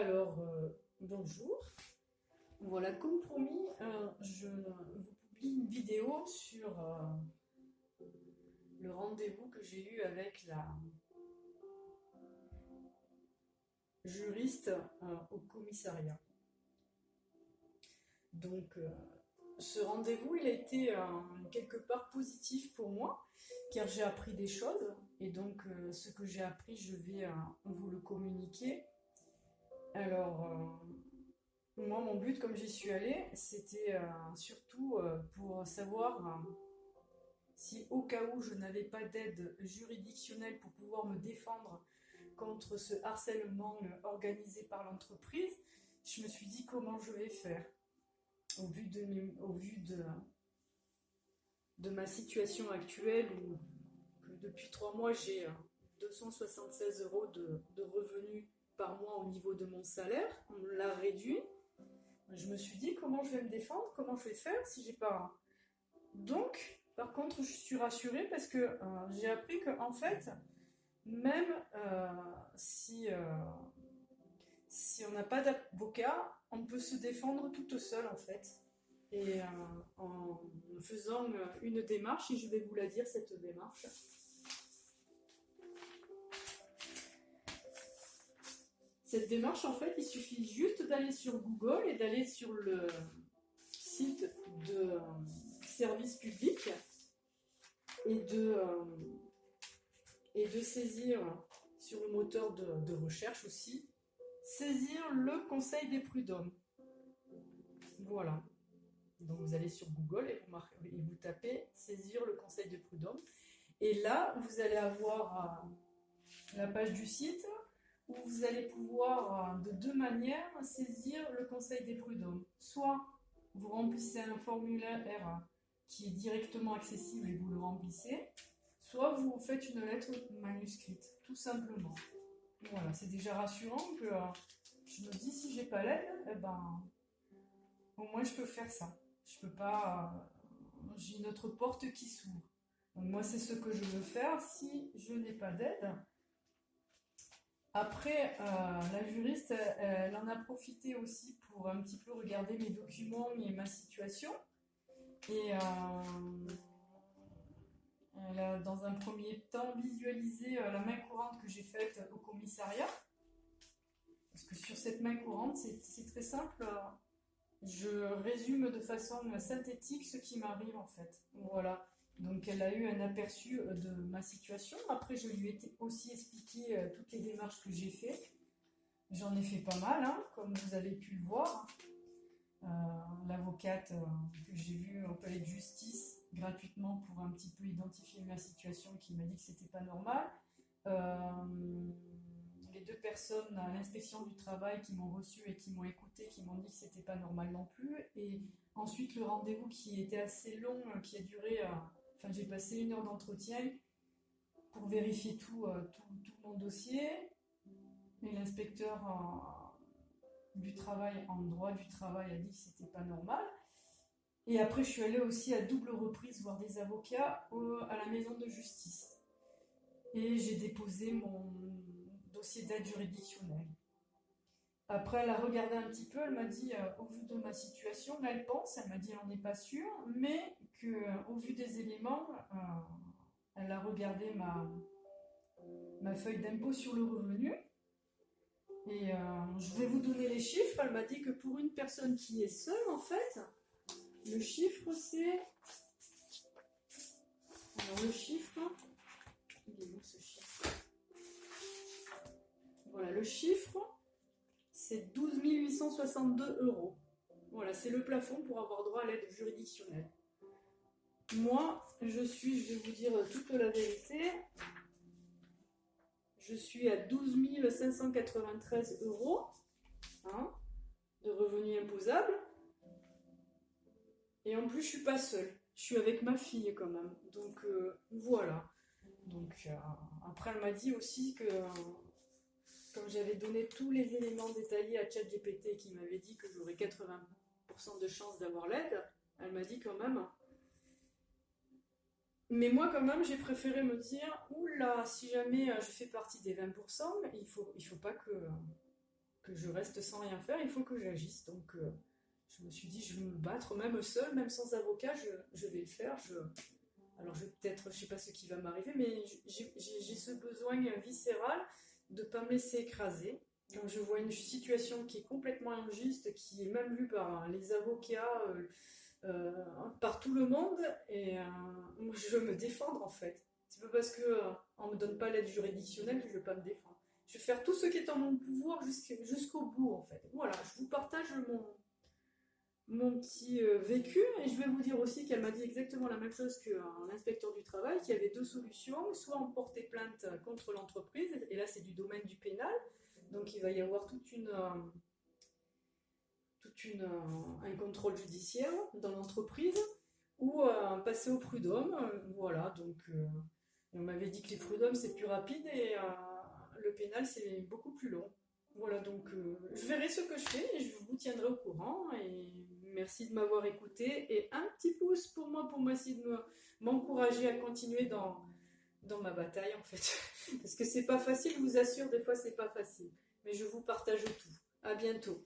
Alors, bonjour. Voilà, comme promis, je vous publie une vidéo sur le rendez-vous que j'ai eu avec la juriste au commissariat. Donc, ce rendez-vous, il a été quelque part positif pour moi, car j'ai appris des choses, et donc ce que j'ai appris, je vais vous le communiquer. Alors, moi, mon but, comme j'y suis allée, c'était surtout pour savoir si au cas où je n'avais pas d'aide juridictionnelle pour pouvoir me défendre contre ce harcèlement organisé par l'entreprise, je me suis dit comment je vais faire au vu de ma situation actuelle où que depuis 3 mois j'ai 276 euros de revenus par mois au niveau de mon salaire, on l'a réduit. Je me suis dit comment je vais me défendre, comment je vais faire si j'ai pas. Donc, par contre, je suis rassurée parce que j'ai appris que en fait, même si on n'a pas d'avocat, on peut se défendre toute seule en fait. Et en faisant une démarche, et je vais vous la dire cette démarche. Cette démarche, en fait, il suffit juste d'aller sur Google et d'aller sur le site de service public et de saisir sur le moteur de recherche aussi, saisir le Conseil des prud'hommes. Voilà. Donc vous allez sur Google et vous tapez saisir le Conseil des prud'hommes. Et là, vous allez avoir la page du site où vous allez pouvoir de deux manières saisir le Conseil des prud'hommes. Soit vous remplissez un formulaire qui est directement accessible et vous le remplissez, soit vous faites une lettre manuscrite, tout simplement. Voilà, c'est déjà rassurant que je me dis si j'ai pas l'aide, eh ben, au moins je peux faire ça. Je peux pas, j'ai une autre porte qui s'ouvre. Donc moi c'est ce que je veux faire si je n'ai pas d'aide. Après, la juriste, elle en a profité aussi pour un petit peu regarder mes documents et ma situation. Et elle a, dans un premier temps, visualisé la main courante que j'ai faite au commissariat. Parce que sur cette main courante, c'est très simple. Je résume de façon synthétique ce qui m'arrive en fait. Voilà. Donc elle a eu un aperçu de ma situation. Après, je lui ai aussi expliqué toutes les démarches que j'ai faites. J'en ai fait pas mal, hein, comme vous avez pu le voir. L'avocate que j'ai vue au palais de justice gratuitement pour un petit peu identifier ma situation qui m'a dit que c'était pas normal. Les deux personnes à l'inspection du travail qui m'ont reçu et qui m'ont écouté, qui m'ont dit que c'était pas normal non plus. Et ensuite le rendez-vous qui était assez long, qui a duré, enfin j'ai passé 1 heure d'entretien pour vérifier tout mon dossier. Et l'inspecteur du travail, en droit du travail, a dit que c'était pas normal. Et après je suis allée aussi à double reprise voir des avocats à la maison de justice. Et j'ai déposé mon dossier d'aide juridictionnelle. Après, elle a regardé un petit peu, elle m'a dit, au vu de ma situation, elle pense, elle m'a dit, elle n'en est pas sûre, mais qu'au vu des éléments, elle a regardé ma feuille d'impôt sur le revenu, et je vais vous donner les chiffres. Elle m'a dit que pour une personne qui est seule, en fait, le chiffre c'est... Alors le chiffre... Il est où ce chiffre? Voilà, le chiffre, c'est 12 862 euros. Voilà, c'est le plafond pour avoir droit à l'aide juridictionnelle. Moi, je vais vous dire toute la vérité, je suis à 12 593 euros hein, de revenus imposables. Et en plus, je suis pas seule. Je suis avec ma fille quand même. Donc voilà. Donc après, elle m'a dit aussi que comme j'avais donné tous les éléments détaillés à ChatGPT qui m'avait dit que j'aurais 80% de chance d'avoir l'aide, elle m'a dit quand même. Mais moi quand même, j'ai préféré me dire, oula, si jamais je fais partie des 20%, il faut pas que que je reste sans rien faire, il faut que j'agisse. Donc je me suis dit, je vais me battre, même seule, même sans avocat, je vais le faire. Alors peut-être, je sais pas ce qui va m'arriver, mais j'ai ce besoin viscéral de ne pas me laisser écraser. Quand je vois une situation qui est complètement injuste, qui est même vue par les avocats, par tout le monde, et je veux me défendre en fait. C'est pas parce qu'on me donne pas l'aide juridictionnelle que je vais pas me défendre. Je vais faire tout ce qui est en mon pouvoir jusqu'au bout en fait. Voilà, je vous partage mon petit vécu, et je vais vous dire aussi qu'elle m'a dit exactement la même chose qu'un inspecteur du travail, qu'il y avait deux solutions: soit on portait plainte contre l'entreprise, et là c'est du domaine du pénal, donc il va y avoir un contrôle judiciaire dans l'entreprise, ou passer au prud'homme. Voilà, donc on m'avait dit que les prud'hommes c'est plus rapide, et le pénal c'est beaucoup plus long. Voilà, donc je verrai ce que je fais et je vous tiendrai au courant. Et merci de m'avoir écouté, et un petit pouce pour moi essayer de m'encourager à continuer dans ma bataille en fait. Parce que c'est pas facile, je vous assure, des fois c'est pas facile. Mais je vous partage tout. À bientôt.